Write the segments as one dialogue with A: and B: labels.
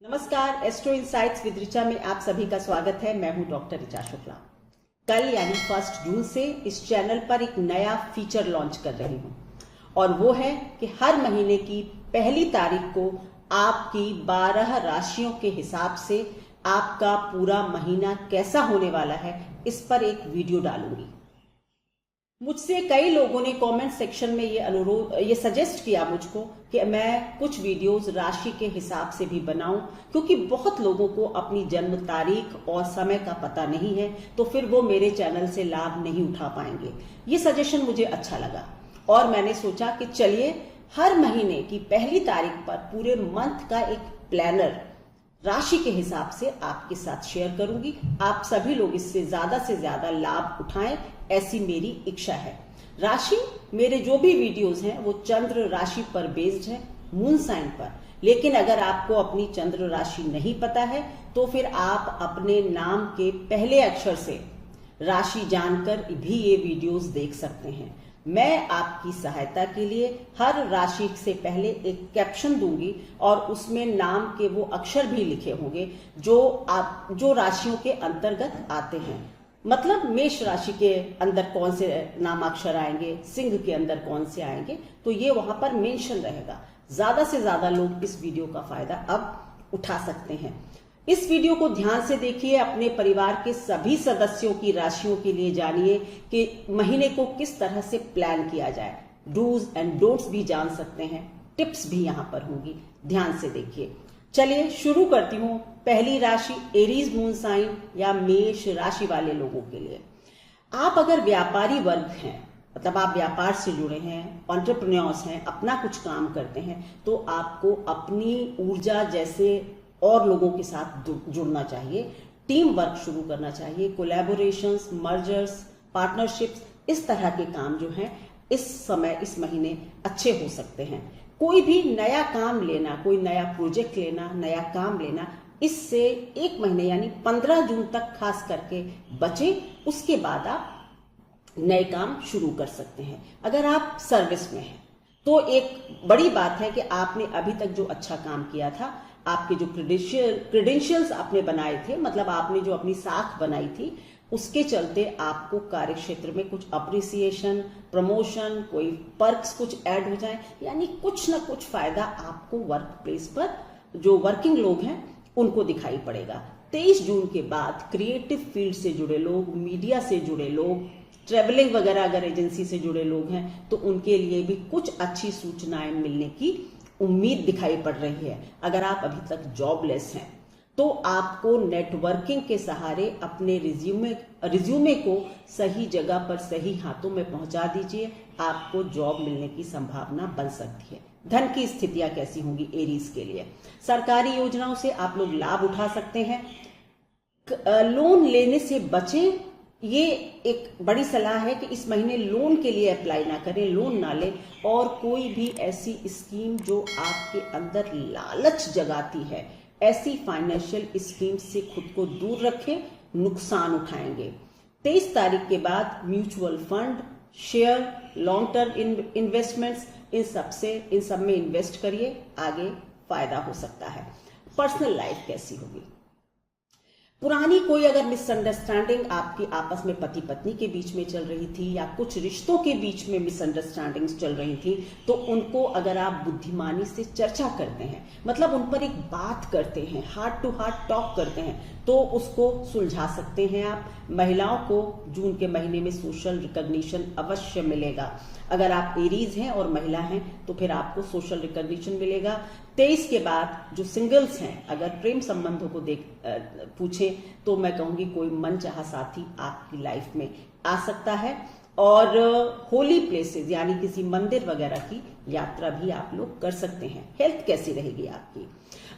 A: नमस्कार, astro insights with Richa में आप सभी का स्वागत है। मैं हूं डॉक्टर ऋचा शुक्ला। कल यानी 1 जून से इस चैनल पर एक नया फीचर लॉन्च कर रही हूं और वो है कि हर महीने की पहली तारीख को आपकी 12 राशियों के हिसाब से आपका पूरा महीना कैसा होने वाला है, इस पर एक वीडियो डालूंगी। मुझसे कई लोगों ने कमेंट सेक्शन में ये सजेस्ट किया मुझको कि मैं कुछ वीडियोस राशि के हिसाब से भी बनाऊं, क्योंकि बहुत लोगों को अपनी जन्म तारीख और समय का पता नहीं है, तो फिर वो मेरे चैनल से लाभ नहीं उठा पाएंगे। ये सजेशन मुझे अच्छा लगा और मैंने सोचा कि चलिए हर महीने की पहली तारीख पर पूरे मंथ का एक प्लानर राशि के हिसाब से आपके साथ शेयर करूंगी। आप सभी लोग इससे ज्यादा लाभ उठाएं, ऐसी मेरी इच्छा है। राशि मेरे जो भी वीडियोस हैं वो चंद्र राशि पर बेस्ड है, मून साइन पर। लेकिन अगर आपको अपनी चंद्र राशि नहीं पता है तो फिर आप अपने नाम के पहले अक्षर से राशि जानकर भी ये वीडियोस देख सकते हैं। मैं आपकी सहायता के लिए हर राशि से पहले एक कैप्शन दूंगी और उसमें नाम के वो अक्षर भी लिखे होंगे जो राशियों के अंतर्गत आते हैं। मतलब मेष राशि के अंदर कौन से नामाक्षर आएंगे, सिंह के अंदर कौन से आएंगे, तो ये वहां पर मेंशन रहेगा। ज्यादा से ज्यादा लोग इस वीडियो का फायदा अब उठा सकते हैं। इस वीडियो को ध्यान से देखिए, अपने परिवार के सभी सदस्यों की राशियों के लिए जानिए कि महीने को किस तरह से प्लान किया जाए। डूज एंड डोंट्स भी जान सकते हैं, टिप्स भी यहां पर होंगी, ध्यान से देखिए। चलिए शुरू करती हूं। पहली राशि एरीज मून साइन या मेष राशि वाले लोगों के लिए। आप अगर व्यापारी वर्ग हैं, मतलब आप व्यापार से जुड़े हैं, एंटरप्रेन्योर्स हैं, अपना कुछ काम करते हैं, तो आपको अपनी ऊर्जा जैसे और लोगों के साथ जुड़ना चाहिए, टीम वर्क शुरू करना चाहिए। कोलैबोरेशंस, मर्जर्स, पार्टनरशिप्स, इस तरह के काम जो हैं इस समय इस महीने अच्छे हो सकते हैं। कोई भी नया काम लेना, कोई नया प्रोजेक्ट लेना, नया काम लेना, इससे एक महीने यानी 15 जून तक खास करके बचें। उसके बाद आप नए काम शुरू कर सकते हैं। अगर आप सर्विस में हैं तो एक बड़ी बात है कि आपने अभी तक जो अच्छा काम किया था, आपके जो क्रेडेंशियल्स आपने बनाए थे, मतलब आपने जो अपनी साख बनाई थी, उसके चलते आपको कार्य क्षेत्र में कुछ अप्रिसिएशन, प्रमोशन, कोई पर्क्स कुछ ऐड हो जाए, यानी कुछ ना कुछ फायदा आपको वर्क प्लेस पर जो वर्किंग लोग हैं उनको दिखाई पड़ेगा। 23 जून के बाद क्रिएटिव फील्ड से जुड़े लोग, मीडिया से जुड़े लोग, ट्रेवलिंग वगैरह अगर एजेंसी से जुड़े लोग हैं तो उनके लिए भी कुछ अच्छी सूचनाएं मिलने की उम्मीद दिखाई पड़ रही है। अगर आप अभी तक जॉबलेस हैं तो आपको नेटवर्किंग के सहारे अपने रिज्यूमे को सही जगह पर सही हाथों में पहुंचा दीजिए, आपको जॉब मिलने की संभावना बन सकती है। धन की स्थितियां कैसी होंगी एरीज के लिए? सरकारी योजनाओं से आप लोग लाभ उठा सकते हैं। लोन लेने से बचें, ये एक बड़ी सलाह है कि इस महीने लोन के लिए अप्लाई ना करें, लोन ना लें। और कोई भी ऐसी स्कीम जो आपके अंदर लालच जगाती है, ऐसी फाइनेंशियल स्कीम से खुद को दूर रखें, नुकसान उठाएंगे। 23 तारीख के बाद mutual fund, share, long term investments, इन सब में इन्वेस्ट करिए, आगे फायदा हो सकता है। पर्सनल लाइफ कैसी होगी? पुरानी कोई अगर मिसअंडरस्टैंडिंग आपकी आपस में पति पत्नी के बीच में चल रही थी या कुछ रिश्तों के बीच में मिसअंडरस्टैंडिंग्स चल रही थी, तो उनको अगर आप बुद्धिमानी से चर्चा करते हैं, मतलब उन पर एक बात करते हैं, हार्ट टू हार्ट टॉक करते हैं, तो उसको सुलझा सकते हैं आप। महिलाओं को जून के महीने में सोशल रिकॉग्निशन अवश्य मिलेगा। अगर आप एरीज हैं और महिला हैं तो फिर आपको सोशल रिकॉग्निशन मिलेगा। 23 के बाद जो सिंगल्स हैं, अगर प्रेम संबंधों को पूछें तो मैं कहूंगी कोई मनचाहा साथी आपकी लाइफ में आ सकता है। और होली प्लेसेस यानी किसी मंदिर वगैरह की यात्रा भी आप लोग कर सकते हैं। हेल्थ कैसी रहेगी आपकी?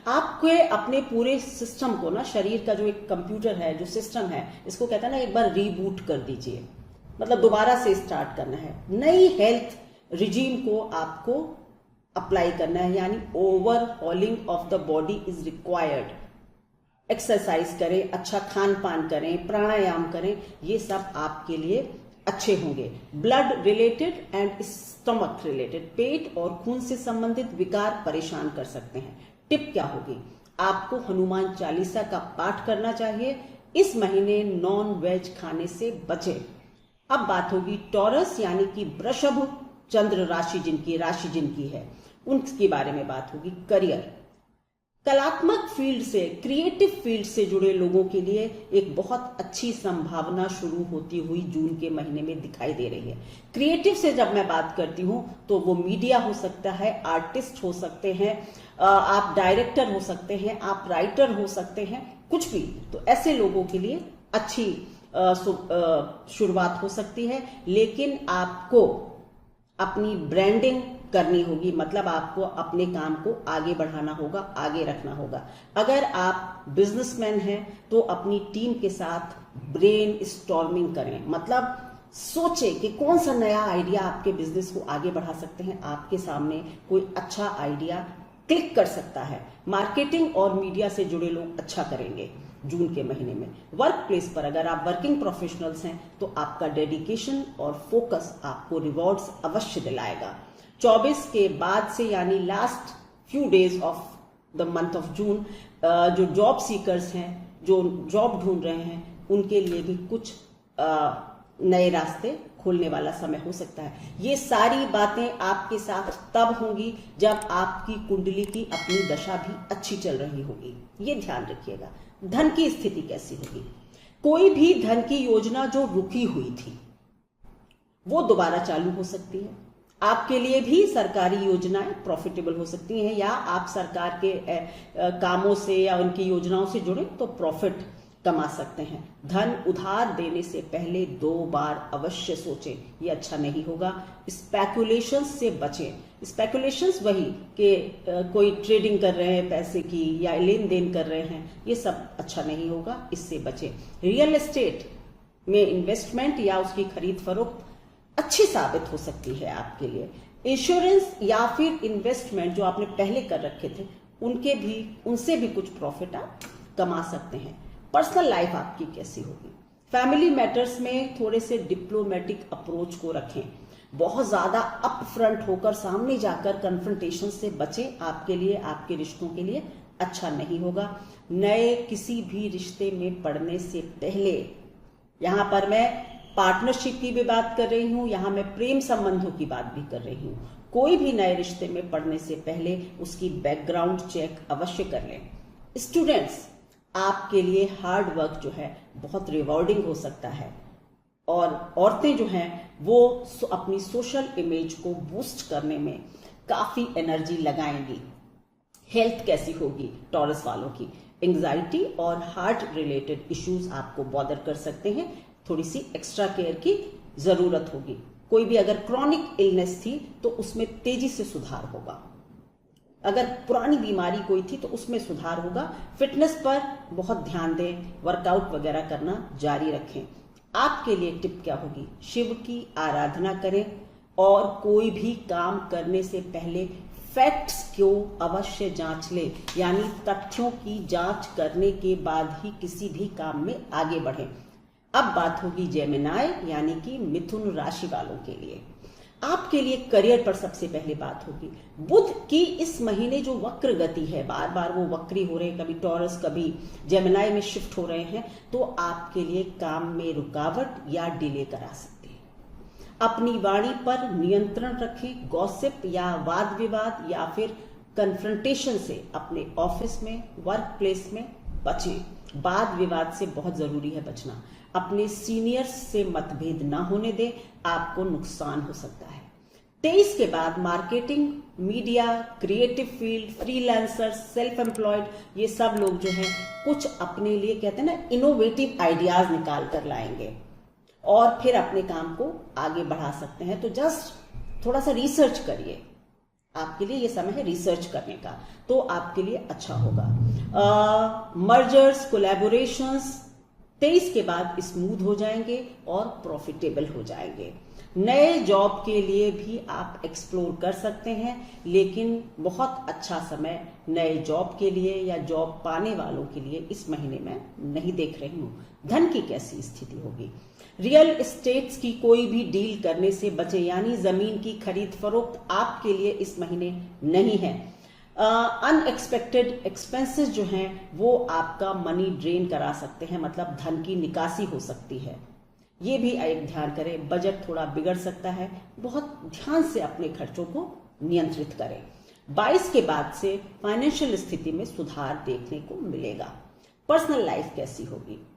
A: आपके अपने पूरे सिस्टम को ना, शरीर का जो एक कंप्यूटर है, जो सिस्टम है, इसको कहते हैं ना, एक बार रीबूट कर दीजिए, मतलब दोबारा से स्टार्ट करना है। नई हेल्थ रिजीम को आपको अप्लाई करना है, यानी overhauling of the body is required. Exercise करें, अच्छा खान पान करें, प्राणायाम करें, ये सब आपके लिए अच्छे होंगे। Blood related and stomach related, पेट और खून से संबंधित विकार परेशान कर सकते हैं। टिप क्या होगी? आपको हनुमान चालीसा का पाठ करना चाहिए। इस महीने नॉन वेज खाने से बचें। अब बात होगी टॉरस यानी कि वृषभ चंद्र राशि जिनकी है उनके बारे में बात होगी। करियर, कलात्मक फील्ड से, क्रिएटिव फील्ड से जुड़े लोगों के लिए एक बहुत अच्छी संभावना शुरू होती हुई जून के महीने में दिखाई दे रही है। क्रिएटिव से जब मैं बात करती हूं तो वो मीडिया हो सकता है, आर्टिस्ट हो सकते हैं, आप डायरेक्टर हो सकते हैं, आप राइटर हो सकते हैं, कुछ भी। तो ऐसे लोगों के लिए अच्छी शुरुआत हो सकती है, लेकिन आपको अपनी ब्रांडिंग करनी होगी। मतलब आपको अपने काम को आगे बढ़ाना होगा, आगे रखना होगा। अगर आप बिजनेसमैन हैं तो अपनी टीम के साथ ब्रेन स्टॉर्मिंग करें। मतलब सोचें कि कौन सा नया आइडिया आपके बिजनेस को आगे बढ़ा सकते हैं। आपके सामने कोई अच्छा आइडिया क्लिक कर सकता है। मार्केटिंग और मीडिया से जुड़े लोग अच्छा करेंगे जून के महीने में। वर्क प्लेस पर अगर आप वर्किंग प्रोफेशनल्स हैं तो आपका डेडिकेशन और फोकस आपको रिवॉर्ड्स अवश्य दिलाएगा। 24 के बाद से यानी last few days of the month of June जो जॉब सीकर्स हैं, जो जॉब ढूंढ रहे हैं, उनके लिए भी कुछ नए रास्ते खोलने वाला समय हो सकता है। ये सारी बातें आपके साथ तब होंगी जब आपकी कुंडली की अपनी दशा भी अच्छी चल रही होगी। ये ध्यान रखिएगा। धन की स्थिति कैसी होगी? कोई भी धन की योजना जो रुकी हुई थी वो दोबारा चालू हो सकती है। आपके लिए भी सरकारी योजनाएं प्रॉफिटेबल हो सकती हैं, या आप सरकार के कामों से या उनकी योजनाओं से जुड़े तो प्रॉफिट कमा सकते हैं। धन उधार देने से पहले 2 बार अवश्य सोचें, ये अच्छा नहीं होगा। स्पेकुलेशंस से बचें। स्पेकुलेशंस वही कि कोई ट्रेडिंग कर रहे हैं पैसे की या लेन देन कर रहे हैं, ये सब अच्छा नहीं होगा, इससे बचें। रियल एस्टेट में इन्वेस्टमेंट या उसकी खरीद फरोख्त अच्छी साबित हो सकती है आपके लिए। इंश्योरेंस या फिर इन्वेस्टमेंट जो आपने पहले कर रखे थे उनसे भी कुछ प्रॉफिट आप कमा सकते हैं। पर्सनल लाइफ आपकी कैसी होगी? फैमिली मैटर्स में थोड़े से डिप्लोमेटिक अप्रोच को रखें। बहुत ज्यादा अप फ्रंट होकर सामने जाकर कन्फ्रंटेशन से बचें। आपके लिए, आपके रिश्तों के लिए अच्छा नहीं होगा। नए किसी भी रिश्ते में पड़ने से पहले, यहां पर मैं पार्टनरशिप की भी बात कर रही हूं, यहां मैं प्रेम संबंधों की बात भी कर रही हूं। कोई भी नए रिश्ते में पड़ने से पहले उसकी बैकग्राउंड चेक अवश्य कर लें। स्टूडेंट्स, आपके लिए हार्ड वर्क जो है बहुत रिवॉर्डिंग हो सकता है, और औरतें जो हैं वो अपनी सोशल इमेज को बूस्ट करने में काफी एनर्जी लगाएंगी। हेल्थ कैसी होगी टॉरस वालों की? एंजाइटी और हार्ट रिलेटेड इश्यूज आपको बॉदर कर सकते हैं। थोड़ी सी एक्स्ट्रा केयर की जरूरत होगी। कोई भी अगर क्रॉनिक इलनेस थी तो उसमें तेजी से सुधार होगा। अगर पुरानी बीमारी कोई थी तो उसमें सुधार होगा। फिटनेस पर बहुत ध्यान दें, वर्कआउट वगैरह करना जारी रखें। आपके लिए टिप क्या होगी? शिव की आराधना करें, और कोई भी काम करने से पहले फैक्ट्स को अवश्य जांच लें, यानी तथ्यों की जांच करने के बाद ही किसी भी काम में आगे बढ़ें। अब बात होगी जेमिनाई यानी कि मिथुन राशि वालों के लिए। आपके लिए करियर पर सबसे पहले बात होगी। बुध की इस महीने जो वक्र गति है, बार बार वो वक्री हो रहे हैं, कभी टॉरस कभी जेमिनाई में शिफ्ट हो रहे हैं, तो आपके लिए काम में रुकावट या डिले करा सकते हैं। अपनी वाणी पर नियंत्रण रखें। गॉसिप या वाद विवाद या फिर कन्फ्रंटेशन से अपने ऑफिस में, वर्क प्लेस में बचें। वाद विवाद से बहुत जरूरी है बचना। अपने सीनियर्स से मतभेद ना होने दें, आपको नुकसान हो सकता है। 23 के बाद marketing, media, creative field, freelancer, self employed, ये सब लोग जो हैं कुछ अपने लिए कहते हैं ना इनोवेटिव आइडियाज निकाल कर लाएंगे और फिर अपने काम को आगे बढ़ा सकते हैं। तो जस्ट थोड़ा सा रिसर्च करिए। आपके लिए ये समय है रिसर्च करने का, तो आपके लिए अच्छा होगा। मर्जर्स, कोलैबोरेशंस 23 के बाद स्मूथ हो जाएंगे और प्रॉफिटेबल हो जाएंगे। नए जॉब के लिए भी आप एक्सप्लोर कर सकते हैं, लेकिन बहुत अच्छा समय नए जॉब के लिए या जॉब पाने वालों के लिए इस महीने में नहीं देख रही हूं। धन की कैसी स्थिति होगी? रियल एस्टेट्स की कोई भी डील करने से बचे, यानी जमीन की खरीद फरोख्त आपके लिए इस महीने नहीं है। अनएक्सपेक्टेड एक्सपेंसेस जो हैं वो आपका मनी ड्रेन करा सकते हैं, मतलब धन की निकासी हो सकती है। ये भी एक ध्यान करें। बजट थोड़ा बिगड़ सकता है, बहुत ध्यान से अपने खर्चों को नियंत्रित करें। 22 के बाद से फाइनेंशियल स्थिति में सुधार देखने को मिलेगा। पर्सनल लाइफ कैसी होगी?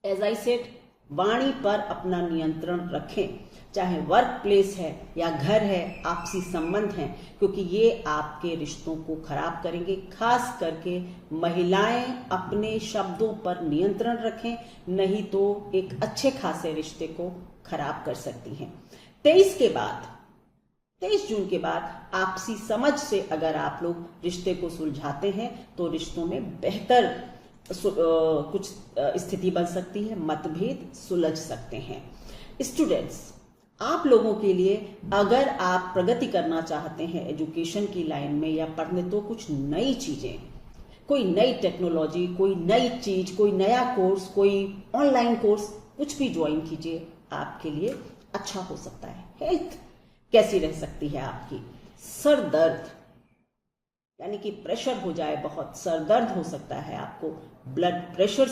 A: एज आई सेड, वाणी पर अपना नियंत्रण रखें, चाहे वर्क प्लेस है या घर है, आपसी संबंध हैं, क्योंकि ये आपके रिश्तों को खराब करेंगे। खास करके महिलाएं अपने शब्दों पर नियंत्रण रखें, नहीं तो एक अच्छे खासे रिश्ते को खराब कर सकती हैं। 23 जून के बाद आपसी समझ से अगर आप लोग रिश्ते को सुलझाते हैं तो रिश्तों में बेहतर कुछ स्थिति बन सकती है, मतभेद सुलझ सकते हैं। स्टूडेंट्स, आप लोगों के लिए अगर आप प्रगति करना चाहते हैं एजुकेशन की लाइन में या पढ़ने, तो कुछ नई चीजें, कोई नई टेक्नोलॉजी, कोई नई चीज, कोई नया कोर्स, कोई ऑनलाइन कोर्स, कुछ भी ज्वाइन कीजिए, आपके लिए अच्छा हो सकता है। हेल्थ कैसी रह सकती है आपकी? सर दर्द, यानी कि प्रेशर हो जाए, बहुत सर दर्द हो सकता है आपको, ब्लड प्रेशर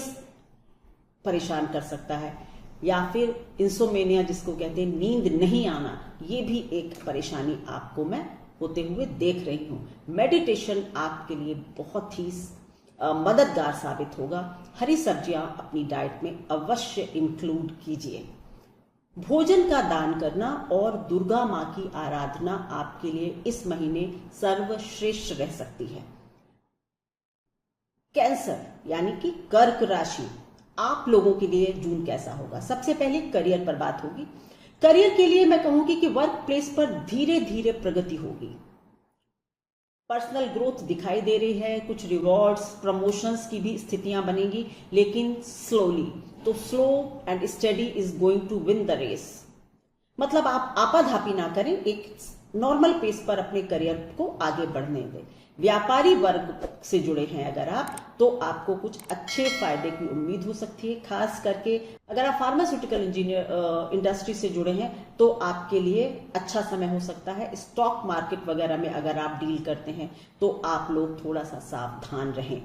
A: परेशान कर सकता है, या फिर इंसोमेनिया जिसको कहते हैं नींद नहीं आना, ये भी एक परेशानी आपको मैं होते हुए देख रही हूँ। मेडिटेशन आपके लिए बहुत ही मददगार साबित होगा। हरी सब्जियां अपनी डाइट में अवश्य इंक्लूड कीजिए। भोजन का दान करना और दुर्गा माँ की आराधना आपके लिए इस महीने सर्वश्रेष्ठ रह सकती है। कैंसर यानी कि कर्क राशि, आप लोगों के लिए जून कैसा होगा? सबसे पहले करियर पर बात होगी। करियर के लिए मैं कहूंगी कि वर्क प्लेस पर धीरे धीरे प्रगति होगी। पर्सनल ग्रोथ दिखाई दे रही है, कुछ रिवॉर्ड्स, प्रमोशंस की भी स्थितियां बनेगी, लेकिन स्लोली। तो slow and study is going to win the race. मतलब आप आपाधापी ना करें, एक नॉर्मल पेस पर अपने करियर को आगे बढ़ने दें। व्यापारी वर्ग से जुड़े हैं अगर आप, तो आपको कुछ अच्छे फायदे की उम्मीद हो सकती है। खास करके अगर आप फार्मास्यूटिकल इंडस्ट्री से जुड़े हैं तो आपके लिए अच्छा समय हो सकता है। स्टॉक मार्केट वगैरह में अगर आप डील करते हैं तो आप लोग थोड़ा सा सावधान रहें।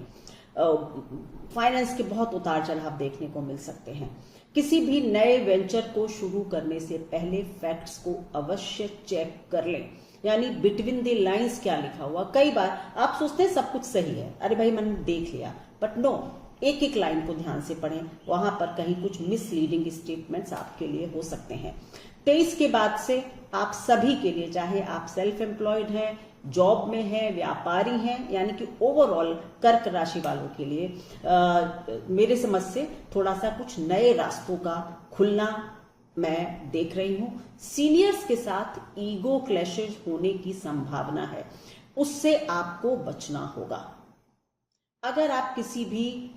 A: फाइनेंस के बहुत उतार चढ़ाव देखने को मिल सकते हैं। किसी भी नए वेंचर को शुरू करने से पहले फैक्ट्स को अवश्य चेक कर लें, यानी बिटवीन द लाइंस क्या लिखा हुआ। कई बार आप सोचते हैं सब कुछ सही है, अरे भाई मैंने देख लिया, बट नो, एक एक लाइन को ध्यान से पढ़ें, वहां पर कहीं कुछ मिसलीडिंग स्टेटमेंट्स आपके लिए हो सकते हैं। 23 के बाद से आप सभी के लिए, चाहे आप सेल्फ एम्प्लॉयड हैं, जॉब में हैं, व्यापारी हैं, यानी कि ओवरऑल कर्क राशि वालों के लिए मेरे समझ से थोड़ा सा कुछ नए रास्तों का खुलना मैं देख रही हूं। सीनियर्स के साथ ईगो क्लैशेज होने की संभावना है, उससे आपको बचना होगा। अगर आप किसी भी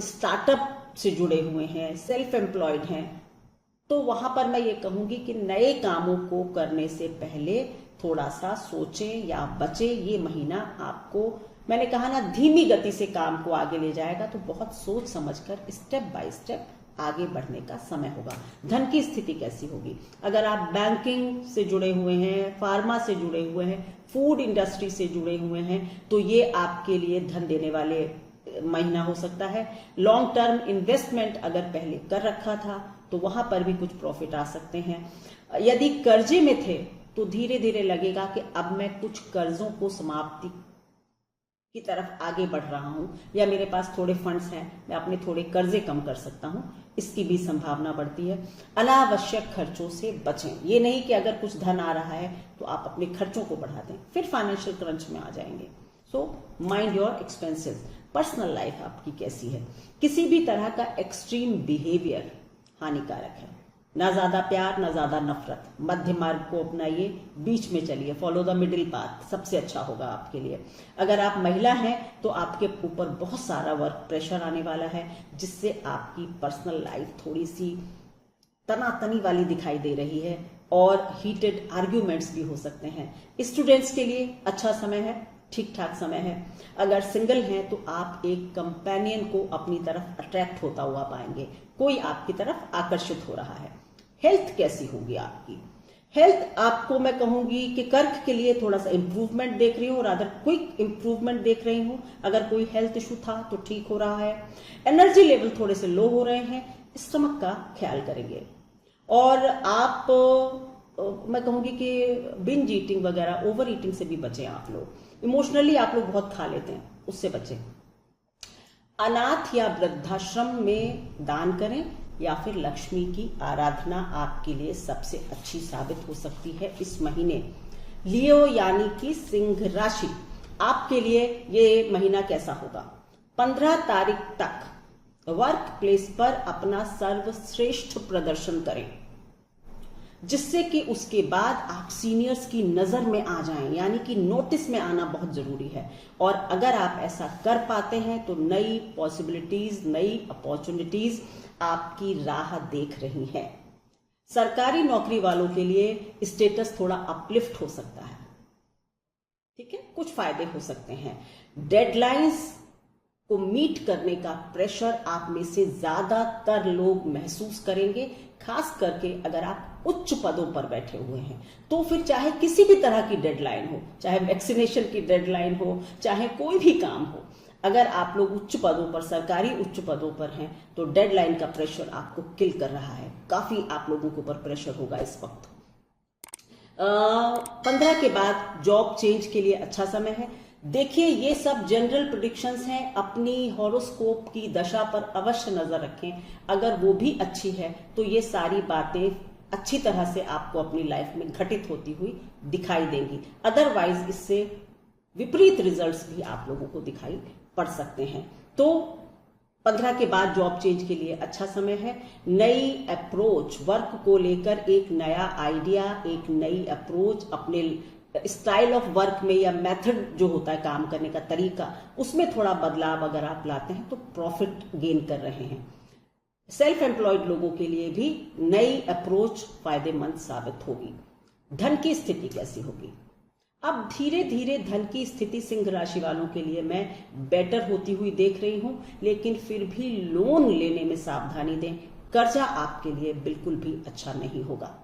A: स्टार्टअप से जुड़े हुए हैं, सेल्फ एम्प्लॉयड हैं, तो वहां पर मैं ये कहूंगी कि नए कामों को करने से पहले थोड़ा सा सोचें या बचें। ये महीना आपको, मैंने कहा ना, धीमी गति से काम को आगे ले जाएगा, तो बहुत सोच समझकर स्टेप बाय स्टेप आगे बढ़ने का समय होगा। धन की स्थिति कैसी होगी? अगर आप बैंकिंग से जुड़े हुए हैं, फार्मा से जुड़े हुए हैं, फूड इंडस्ट्री से जुड़े हुए हैं, तो ये आपके लिए धन देने वाले महीना हो सकता है। लॉन्ग टर्म इन्वेस्टमेंट अगर पहले कर रखा था तो वहां पर भी कुछ प्रॉफिट आ सकते हैं। यदि कर्जे में थे तो धीरे धीरे लगेगा कि अब मैं कुछ कर्जों को समाप्ति की तरफ आगे बढ़ रहा हूं, या मेरे पास थोड़े फंड्स हैं, मैं अपने थोड़े कर्जे कम कर सकता हूं, इसकी भी संभावना बढ़ती है। अनावश्यक खर्चों से बचें। ये नहीं कि अगर कुछ धन आ रहा है तो आप अपने खर्चों को बढ़ा दें, फिर फाइनेंशियल क्रंच में आ जाएंगे। So mind your expenses. Personal life आपकी कैसी है? किसी भी तरह का एक्सट्रीम बिहेवियर हानिकारक है। ना ज्यादा प्यार, ना ज्यादा नफरत, मध्य मार्ग को अपनाइए, बीच में चलिए, फॉलो द मिडिल पाथ, सबसे अच्छा होगा आपके लिए। अगर आप महिला हैं तो आपके ऊपर बहुत सारा वर्क प्रेशर आने वाला है, जिससे आपकी पर्सनल लाइफ थोड़ी सी तनातनी वाली दिखाई दे रही है और हीटेड आर्ग्यूमेंट्स भी हो सकते हैं। स्टूडेंट्स के लिए अच्छा समय है, ठीक ठाक समय है। अगर सिंगल हैं तो आप एक कंपेनियन को अपनी तरफ अट्रैक्ट होता हुआ पाएंगे, कोई आपकी तरफ आकर्षित हो रहा है। हेल्थ कैसी होगी आपकी? हेल्थ आपको मैं कहूंगी कि कर्क के लिए थोड़ा सा इंप्रूवमेंट देख रही हूँ, और अदर क्विक इंप्रूवमेंट देख रही हूँ। अगर कोई हेल्थ इशू था तो ठीक हो रहा है। एनर्जी लेवल थोड़े से लो हो रहे हैं, स्टमक का ख्याल करेंगे। और आप मैं कहूंगी कि बिंज ईटिंग वगैरह, ओवर ईटिंग से भी बचें आप लोग। इमोशनली आप लोग बहुत खा लेते हैं, उससे बचें। अनाथ या वृद्धाश्रम में दान करें, या फिर लक्ष्मी की आराधना आपके लिए सबसे अच्छी साबित हो सकती है इस महीने। लियो यानी कि सिंह राशि, आपके लिए ये महीना कैसा होगा? 15 तारीख तक वर्क प्लेस पर अपना सर्वश्रेष्ठ प्रदर्शन करें, जिससे कि उसके बाद आप सीनियर्स की नजर में आ जाएं, यानी कि नोटिस में आना बहुत जरूरी है। और अगर आप ऐसा कर पाते हैं तो नई पॉसिबिलिटीज, नई अपॉर्चुनिटीज आपकी राह देख रही हैं। सरकारी नौकरी वालों के लिए स्टेटस थोड़ा अपलिफ्ट हो सकता है, ठीक है, कुछ फायदे हो सकते हैं। डेडलाइंस को मीट करने का प्रेशर आप में से ज्यादातर लोग महसूस करेंगे, खास करके अगर आप उच्च पदों पर बैठे हुए हैं। तो फिर चाहे किसी भी तरह की डेडलाइन हो, चाहे वैक्सीनेशन की डेडलाइन हो, चाहे कोई भी काम हो, अगर आप लोग उच्च पदों पर, सरकारी उच्च पदों पर हैं, तो डेडलाइन का प्रेशर आपको किल कर रहा है। काफी आप लोगों के ऊपर प्रेशर होगा इस वक्त। 15 के बाद जॉब चेंज के लिए अच्छा समय है। देखिए, ये सब जनरल प्रेडिक्शंस हैं, अपनी हॉरोस्कोप की दशा पर अवश्य नजर रखें। अगर वो भी अच्छी है तो ये सारी बातें अच्छी तरह से आपको अपनी लाइफ में घटित होती हुई दिखाई देंगी। अदरवाइज इससे विपरीत रिजल्ट्स भी आप लोगों को दिखाई पड़ सकते हैं। तो 15 के बाद जॉब चेंज के लिए अच्छा समय है। नई अप्रोच, वर्क को लेकर एक नया आइडिया, एक नई अप्रोच, अपने स्टाइल ऑफ वर्क में या मेथड जो होता है काम करने का तरीका, उसमें थोड़ा बदलाव अगर आप लाते हैं तो प्रॉफिट गेन कर रहे हैं। सेल्फ एम्प्लॉयड लोगों के लिए भी नई अप्रोच फायदेमंद साबित होगी। धन की स्थिति कैसी होगी? अब धीरे धीरे धन की स्थिति सिंह राशि वालों के लिए मैं बेटर होती हुई देख रही हूं, लेकिन फिर भी लोन लेने में सावधानी दें। कर्जा आपके लिए बिल्कुल भी अच्छा नहीं होगा।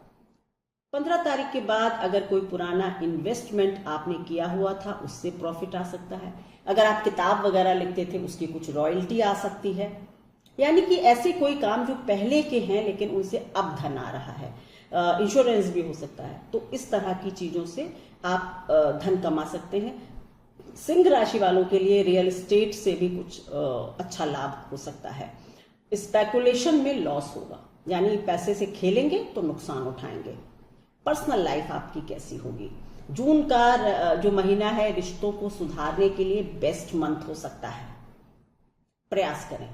A: 15 तारीख के बाद अगर कोई पुराना इन्वेस्टमेंट आपने किया हुआ था, उससे प्रॉफिट आ सकता है। अगर आप किताब वगैरह लिखते थे, उसकी कुछ रॉयल्टी आ सकती है। यानी कि ऐसे कोई काम जो पहले के हैं लेकिन उनसे अब धन आ रहा है। इंश्योरेंस भी हो सकता है। तो इस तरह की चीजों से आप धन कमा सकते हैं। सिंह राशि वालों के लिए रियल एस्टेट से भी कुछ अच्छा लाभ हो सकता है। स्पेकुलेशन में लॉस होगा, यानी पैसे से खेलेंगे तो नुकसान उठाएंगे। पर्सनल लाइफ आपकी कैसी होगी? जून का जो महीना है, रिश्तों को सुधारने के लिए बेस्ट मंथ हो सकता है। प्रयास करें।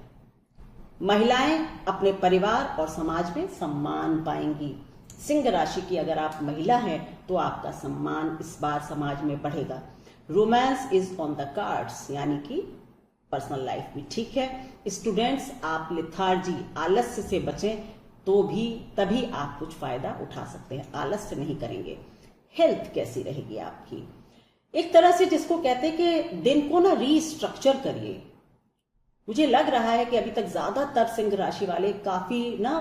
A: महिलाएं अपने परिवार और समाज में सम्मान पाएंगी। सिंह राशि की अगर आप महिला हैं तो आपका सम्मान इस बार समाज में बढ़ेगा। Romance is on the cards, यानी कि पर्सनल लाइफ भी ठीक है। स्टूडेंट्स, आप लिथार्जी, आलस्य से बचें, तो भी तभी आप कुछ फायदा उठा सकते हैं। आलस्य नहीं करेंगे। हेल्थ कैसी रहेगी आपकी? एक तरह से जिसको कहते हैं कि दिन को ना रीस्ट्रक्चर करिए। मुझे लग रहा है कि अभी तक ज्यादातर सिंह राशि वाले काफी ना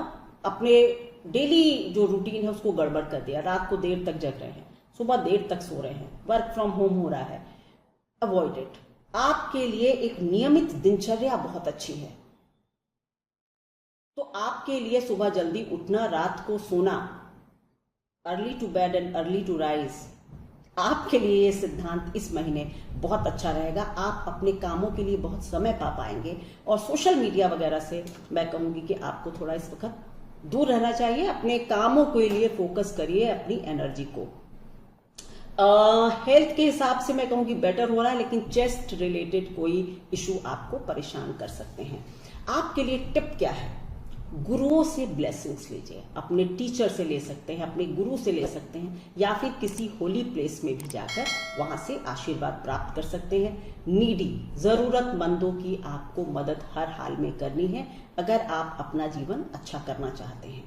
A: अपने डेली जो रूटीन है उसको गड़बड़ कर दिया। रात को देर तक जग रहे हैं, सुबह देर तक सो रहे हैं, वर्क फ्रॉम होम हो रहा है। Avoid it. आपके लिए एक नियमित दिनचर्या बहुत अच्छी है। तो आपके लिए सुबह जल्दी उठना, रात को सोना, early to bed and early to rise, आपके लिए ये सिद्धांत इस महीने बहुत अच्छा रहेगा। आप अपने कामों के लिए बहुत समय पा पाएंगे। और सोशल मीडिया वगैरह से मैं कहूंगी कि आपको थोड़ा इस वक्त दूर रहना चाहिए। अपने कामों के लिए फोकस करिए, अपनी एनर्जी को। हेल्थ के हिसाब से मैं कहूंगी बेटर हो रहा है, लेकिन चेस्ट रिलेटेड कोई इशू आपको परेशान कर सकते हैं। आपके लिए टिप क्या है? गुरुओं से ब्लेसिंग्स लीजिए। अपने टीचर से ले सकते हैं, अपने गुरु से ले सकते हैं, या फिर किसी होली प्लेस में भी जाकर वहां से आशीर्वाद प्राप्त कर सकते हैं। नीडी, जरूरतमंदों की आपको मदद हर हाल में करनी है अगर आप अपना जीवन अच्छा करना चाहते हैं।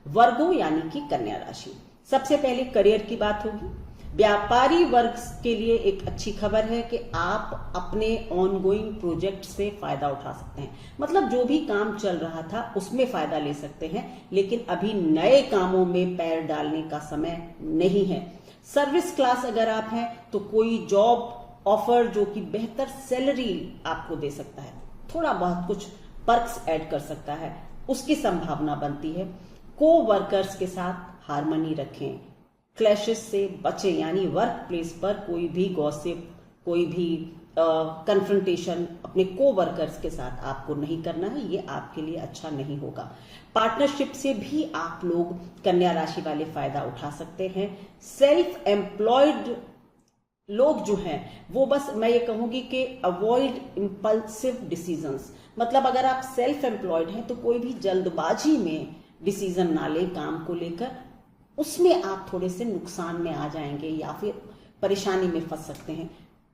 A: वर्गो यानी कि कन्या राशि, सबसे पहले करियर की बात होगी। व्यापारी वर्ग के लिए एक अच्छी खबर है कि आप अपने ऑनगोइंग प्रोजेक्ट से फायदा उठा सकते हैं। मतलब जो भी काम चल रहा था उसमें फायदा ले सकते हैं, लेकिन अभी नए कामों में पैर डालने का समय नहीं है। सर्विस क्लास अगर आप हैं तो कोई जॉब ऑफर जो कि बेहतर सैलरी आपको दे सकता है, थोड़ा बहुत कुछ पर्क्स ऐड कर सकता है, उसकी संभावना बनती है। को वर्कर्स के साथ हार्मनी रखें, क्लैशेस से बचें, यानी वर्क प्लेस पर कोई भी गॉसिप, कोई भी कन्फ्रंटेशन अपने को वर्कर्स के साथ आपको नहीं करना है, ये आपके लिए अच्छा नहीं होगा। पार्टनरशिप से भी आप लोग कन्या राशि वाले फायदा उठा सकते हैं। सेल्फ एम्प्लॉयड लोग जो हैं वो बस मैं ये कहूंगी कि अवॉइड इंपल्सिव डिसीजंस, मतलब अगर आप सेल्फ एम्प्लॉयड हैं तो कोई भी जल्दबाजी में डिसीजन ना लें काम को लेकर, उसमें आप थोड़े से नुकसान में आ जाएंगे या फिर परेशानी में फंस सकते हैं।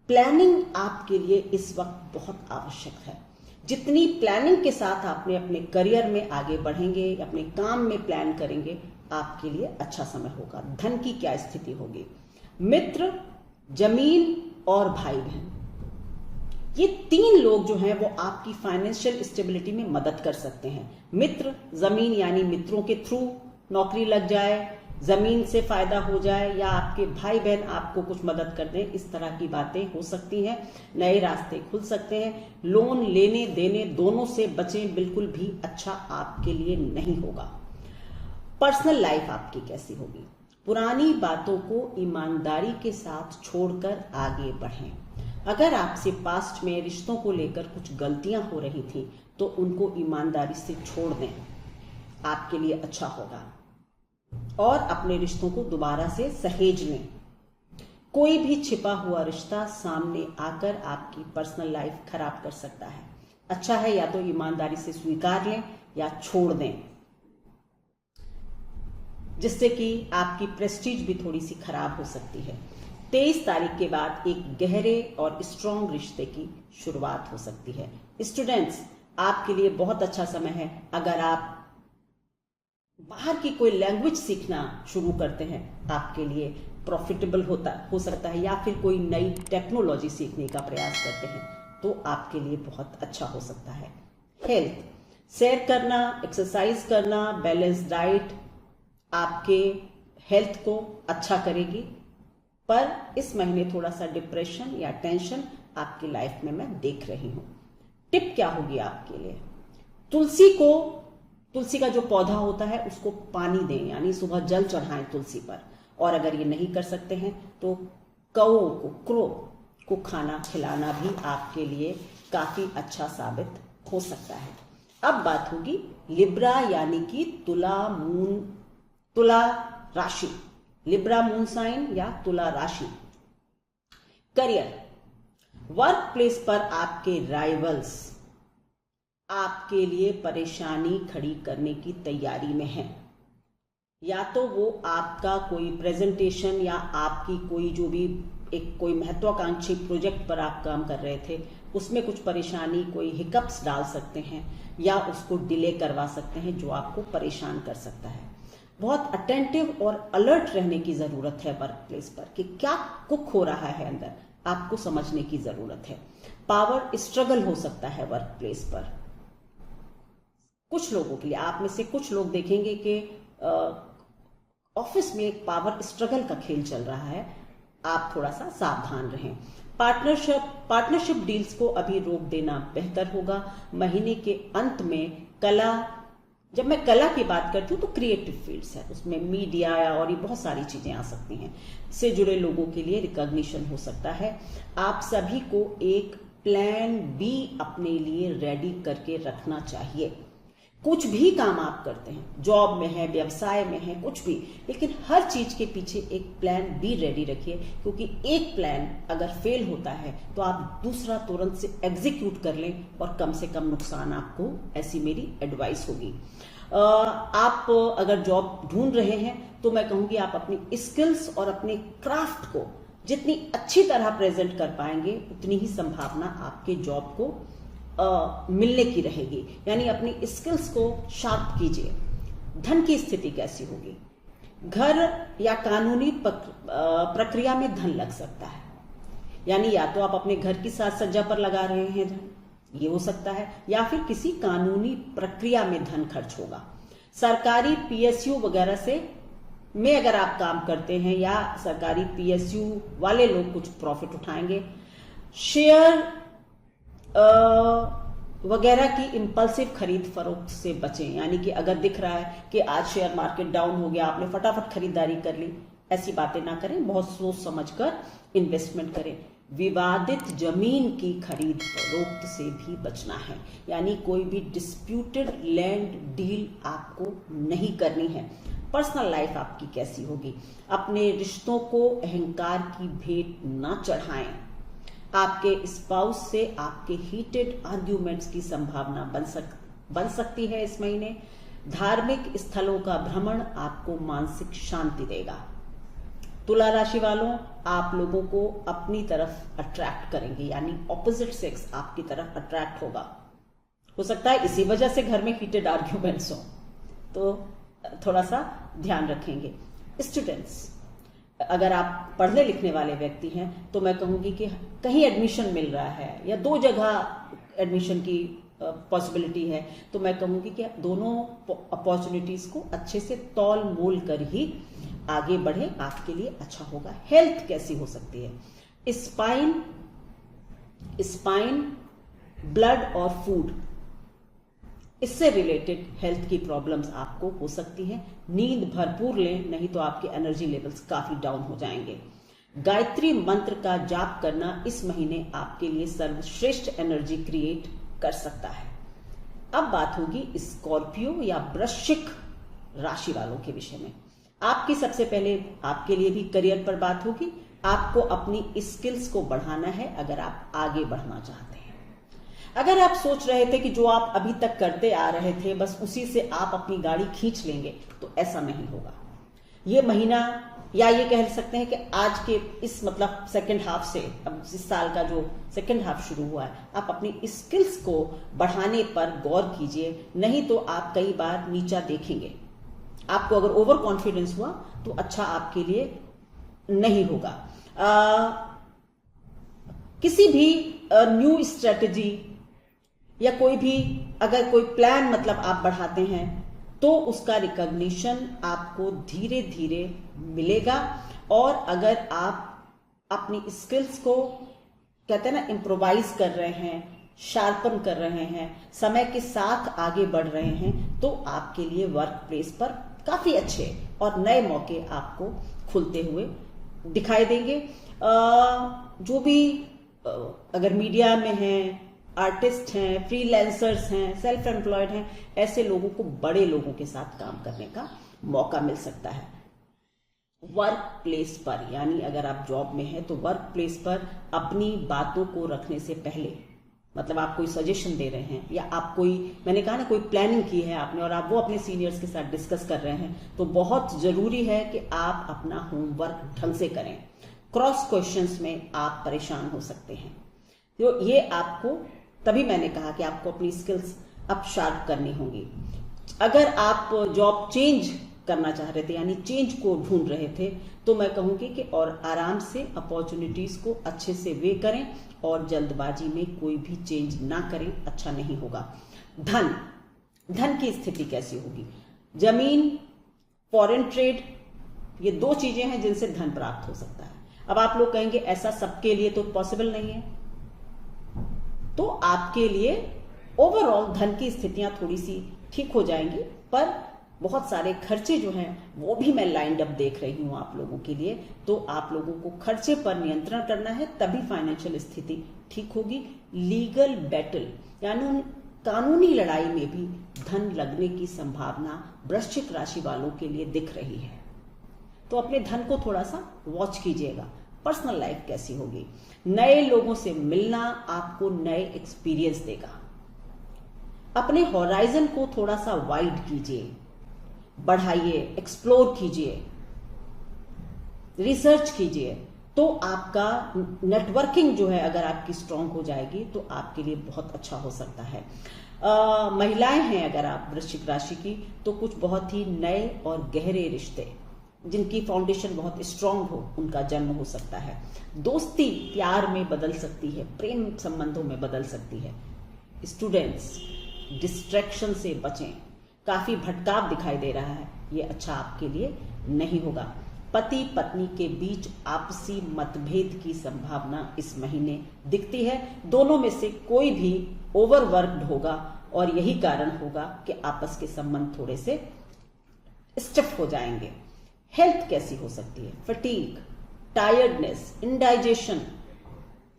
A: प्लानिंग आपके लिए इस वक्त बहुत आवश्यक है। जितनी प्लानिंग के साथ आपने अपने करियर में आगे बढ़ेंगे, अपने काम में प्लान करेंगे, आपके लिए अच्छा समय होगा। धन की क्या स्थिति होगी? मित्र, जमीन और भाई बहन, ये तीन लोग जो हैं वो आपकी फाइनेंशियल स्टेबिलिटी में मदद कर सकते हैं। मित्र, जमीन यानी मित्रों के थ्रू नौकरी लग जाए, जमीन से फायदा हो जाए, या आपके भाई बहन आपको कुछ मदद कर दें, इस तरह की बातें हो सकती हैं। नए रास्ते खुल सकते हैं। लोन लेने देने दोनों से बचें, बिल्कुल भी अच्छा आपके लिए नहीं होगा। पर्सनल लाइफ आपकी कैसी होगी? पुरानी बातों को ईमानदारी के साथ छोड़कर आगे बढ़ें। अगर आपसे पास्ट में रिश्तों को लेकर कुछ गलतियां हो रही थी तो उनको ईमानदारी से छोड़ दें, आपके लिए अच्छा होगा। और अपने रिश्तों को दोबारा से सहेज लें। कोई भी छिपा हुआ रिश्ता सामने आकर आपकी पर्सनल लाइफ खराब कर सकता है। अच्छा है या तो ईमानदारी से स्वीकार लें या छोड़ दें, जिससे कि आपकी प्रेस्टीज भी थोड़ी सी खराब हो सकती है। 23 तारीख के बाद एक गहरे और स्ट्रॉन्ग रिश्ते की शुरुआत हो सकती है। स्टूडेंट्स, आपके लिए बहुत अच्छा समय है। अगर आप बाहर की कोई लैंग्वेज सीखना शुरू करते हैं, आपके लिए प्रॉफिटेबल हो सकता है, या फिर कोई नई टेक्नोलॉजी सीखने का प्रयास करते हैं तो आपके लिए बहुत अच्छा हो सकता है। हेल्थ, सैर करना, एक्सरसाइज करना, बैलेंस डाइट आपके हेल्थ को अच्छा करेगी। पर इस महीने थोड़ा सा डिप्रेशन या टेंशन आपकी लाइफ में मैं देख रही हूं। टिप क्या होगी आपके लिए? तुलसी का जो पौधा होता है उसको पानी दें, यानी सुबह जल चढ़ाएं तुलसी पर। और अगर ये नहीं कर सकते हैं तो कौओं को, क्रो को खाना खिलाना भी आपके लिए काफी अच्छा साबित हो सकता है। अब बात होगी लिब्रा यानी कि तुला राशि, लिब्रा मून साइन या तुला राशि। करियर, वर्क प्लेस पर आपके राइवल्स आपके लिए परेशानी खड़ी करने की तैयारी में हैं। या तो वो आपका कोई प्रेजेंटेशन या आपकी कोई जो भी कोई महत्वाकांक्षी प्रोजेक्ट पर आप काम कर रहे थे उसमें कुछ परेशानी, कोई हिकअप्स डाल सकते हैं या उसको डिले करवा सकते हैं, जो आपको परेशान कर सकता है। बहुत अटेंटिव और अलर्ट रहने की जरूरत है वर्क प्लेस पर कि क्या कुक हो रहा है अंदर, आपको समझने की जरूरत है। पावर स्ट्रगल हो सकता है वर्क प्लेस पर कुछ लोगों के लिए। आप में से कुछ लोग देखेंगे कि ऑफिस में एक पावर स्ट्रगल का खेल चल रहा है, आप थोड़ा सा सावधान रहें। पार्टनरशिप डील्स को अभी रोक देना बेहतर होगा। महीने के अंत में कला, जब मैं कला की बात करती हूँ तो क्रिएटिव फील्ड्स है, उसमें मीडिया और ये बहुत सारी चीजें आ सकती हैं, से जुड़े लोगों के लिए रिकॉग्निशन हो सकता है। आप सभी को एक प्लान बी अपने लिए रेडी करके रखना चाहिए। कुछ भी काम आप करते हैं, जॉब में है, व्यवसाय में है, कुछ भी, लेकिन हर चीज के पीछे एक प्लान बी रेडी रखिए, क्योंकि एक प्लान अगर फेल होता है तो आप दूसरा तुरंत से एग्जीक्यूट कर लें और कम से कम नुकसान आपको, ऐसी मेरी एडवाइस होगी। आप अगर जॉब ढूंढ रहे हैं तो मैं कहूंगी आप अपनी स्किल्स और अपने क्राफ्ट को जितनी अच्छी तरह प्रेजेंट कर पाएंगे उतनी ही संभावना आपके जॉब को मिलने की रहेगी। यानी अपनी स्किल्स को शार्प कीजिए। धन की स्थिति कैसी होगी? घर या कानूनी प्रक्रिया में धन लग सकता है, यानी या तो आप अपने घर की साज सज्जा पर लगा रहे हैं धन, ये हो सकता है, या फिर किसी कानूनी प्रक्रिया में धन खर्च होगा। सरकारी पीएसयू वगैरह से में अगर आप काम करते हैं या सरकारी पीएसयू वाले लोग कुछ प्रॉफिट उठाएंगे। शेयर वगैरह की इंपल्सिव खरीद फरोख्त से बचें, यानी कि अगर दिख रहा है कि आज शेयर मार्केट डाउन हो गया, आपने फटाफट खरीदारी कर ली, ऐसी बातें ना करें, बहुत सोच समझकर इन्वेस्टमेंट करें। विवादित जमीन की खरीद फरोख्त से भी बचना है, यानी कोई भी डिस्प्यूटेड लैंड डील आपको नहीं करनी है। पर्सनल लाइफ आपकी कैसी होगी, अपने रिश्तों को अहंकार की भेंट ना चढ़ाएं। आपके स्पाउस से आपके हीटेड आर्ग्यूमेंट्स की संभावना बन सकती है इस महीने। धार्मिक स्थलों का भ्रमण आपको मानसिक शांति देगा। तुला राशि वालों, आप लोगों को अपनी तरफ अट्रैक्ट करेंगे, यानी ऑपोजिट सेक्स आपकी तरफ अट्रैक्ट होगा। हो सकता है इसी वजह से घर में हीटेड आर्ग्यूमेंट्स हो, तो थोड़ा सा ध्यान रखेंगे। स्टूडेंट्स, अगर आप पढ़ने लिखने वाले व्यक्ति हैं तो मैं कहूंगी कि कहीं एडमिशन मिल रहा है या 2 जगह एडमिशन की पॉसिबिलिटी है, तो मैं कहूंगी कि दोनों अपॉर्चुनिटीज को अच्छे से तौल मोल कर ही आगे बढ़े, आपके लिए अच्छा होगा। हेल्थ कैसी हो सकती है? स्पाइन, ब्लड और फूड, इससे रिलेटेड हेल्थ की प्रॉब्लम्स आपको हो सकती हैं। नींद भरपूर लें, नहीं तो आपके एनर्जी लेवल्स काफी डाउन हो जाएंगे। गायत्री मंत्र का जाप करना इस महीने आपके लिए सर्वश्रेष्ठ एनर्जी क्रिएट कर सकता है। अब बात होगी स्कॉर्पियो या वृश्चिक राशि वालों के विषय में। आपकी सबसे पहले आपके लिए भी करियर पर बात होगी। आपको अपनी स्किल्स को बढ़ाना है अगर आप आगे बढ़ना चाहते हैं। अगर आप सोच रहे थे कि जो आप अभी तक करते आ रहे थे बस उसी से आप अपनी गाड़ी खींच लेंगे, तो ऐसा नहीं होगा। ये महीना, या ये कह सकते हैं कि आज के इस मतलब सेकंड हाफ से, अब इस साल का जो सेकंड हाफ शुरू हुआ है, आप अपनी स्किल्स को बढ़ाने पर गौर कीजिए, नहीं तो आप कई बार नीचा देखेंगे। आपको अगर ओवर कॉन्फिडेंस हुआ तो अच्छा आपके लिए नहीं होगा। किसी भी न्यू स्ट्रेटजी या कोई भी अगर कोई प्लान मतलब आप बढ़ाते हैं तो उसका रिकॉग्निशन आपको धीरे धीरे मिलेगा। और अगर आप अपनी स्किल्स को कहते हैं ना इम्प्रोवाइज कर रहे हैं, शार्पन कर रहे हैं, समय के साथ आगे बढ़ रहे हैं, तो आपके लिए वर्क प्लेस पर काफी अच्छे और नए मौके आपको खुलते हुए दिखाई देंगे। जो भी अगर मीडिया में हैं, आर्टिस्ट हैं, फ्रीलांसर्स हैं, सेल्फ एम्प्लॉयड हैं, ऐसे लोगों को बड़े लोगों के साथ काम करने का मौका मिल सकता है। वर्क प्लेस पर, यानी अगर आप जॉब में हैं तो वर्क प्लेस पर अपनी बातों को रखने से पहले, मतलब आप कोई सजेशन दे रहे हैं या आप कोई, मैंने कहा ना, कोई प्लानिंग की है आपने और आप वो अपने सीनियर्स के साथ डिस्कस कर रहे हैं, तो बहुत जरूरी है कि आप अपना होमवर्क ढंग से करें। क्रॉस क्वेश्चंस में आप परेशान हो सकते हैं, तो ये आपको, तभी मैंने कहा कि आपको अपनी स्किल्स अप शार्प करनी होंगी। अगर आप जॉब चेंज करना चाह रहे थे, यानी चेंज को ढूंढ रहे थे, तो मैं कहूंगी कि और आराम से अपॉर्चुनिटीज को अच्छे से वे करें और जल्दबाजी में कोई भी चेंज ना करें, अच्छा नहीं होगा। धन की स्थिति कैसी होगी? जमीन, फॉरेन ट्रेड, ये 2 चीजें हैं जिनसे धन प्राप्त हो सकता है। अब आप लोग कहेंगे ऐसा सबके लिए तो पॉसिबल नहीं है, तो आपके लिए ओवरऑल धन की स्थितियां थोड़ी सी ठीक हो जाएंगी, पर बहुत सारे खर्चे जो हैं वो भी मैं लाइंड अप देख रही हूं आप लोगों के लिए। तो आप लोगों को खर्चे पर नियंत्रण करना है, तभी फाइनेंशियल स्थिति ठीक होगी। लीगल बैटल, यानी कानूनी लड़ाई में भी धन लगने की संभावना वृश्चिक राशि वालों के लिए दिख रही है, तो अपने धन को थोड़ा सा वॉच कीजिएगा। पर्सनल लाइफ कैसी होगी? नए लोगों से मिलना आपको नए एक्सपीरियंस देगा। अपने हॉराइजन को थोड़ा सा वाइड कीजिए, बढ़ाइए, एक्सप्लोर कीजिए, रिसर्च कीजिए, तो आपका नेटवर्किंग जो है अगर आपकी स्ट्रांग हो जाएगी तो आपके लिए बहुत अच्छा हो सकता है। महिलाएं हैं अगर आप वृश्चिक राशि की, तो कुछ बहुत ही नए और गहरे रिश्ते जिनकी फाउंडेशन बहुत स्ट्रांग हो, उनका जन्म हो सकता है। दोस्ती प्यार में बदल सकती है, प्रेम संबंधों में बदल सकती है। स्टूडेंट्स, डिस्ट्रैक्शन से बचें। काफी भटकाव दिखाई दे रहा है, ये अच्छा आपके लिए नहीं होगा। पति पत्नी के बीच आपसी मतभेद की संभावना इस महीने दिखती है। दोनों में से कोई भी ओवरवर्क्ड होगा और यही कारण होगा कि आपस के संबंध थोड़े से स्टिफ हो जाएंगे। हेल्थ कैसी हो सकती है? फटीग, टायर्डनेस, इंडाइजेशन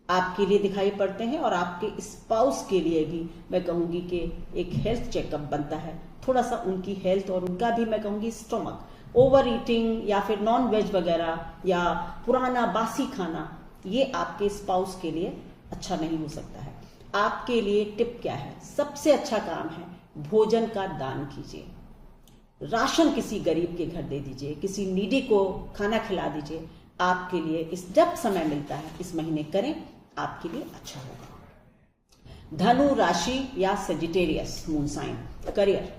A: आपके लिए दिखाई पड़ते हैं और आपके स्पाउस के लिए भी मैं कहूंगी कि एक हेल्थ चेकअप बनता है। थोड़ा सा उनकी हेल्थ और उनका भी मैं कहूंगी स्टोमक, ओवर ईटिंग या फिर नॉन वेज वगैरह या पुराना बासी खाना, ये आपके स्पाउस के लिए अच्छा नहीं हो सकता है। आपके लिए टिप क्या है? सबसे अच्छा काम है भोजन का दान कीजिए। राशन किसी गरीब के घर दे दीजिए, किसी नीडी को खाना खिला दीजिए। आपके लिए इस जब समय मिलता है इस महीने करें, आपके लिए अच्छा होगा। धनु राशि या सेजिटेरियस मून साइन, करियर,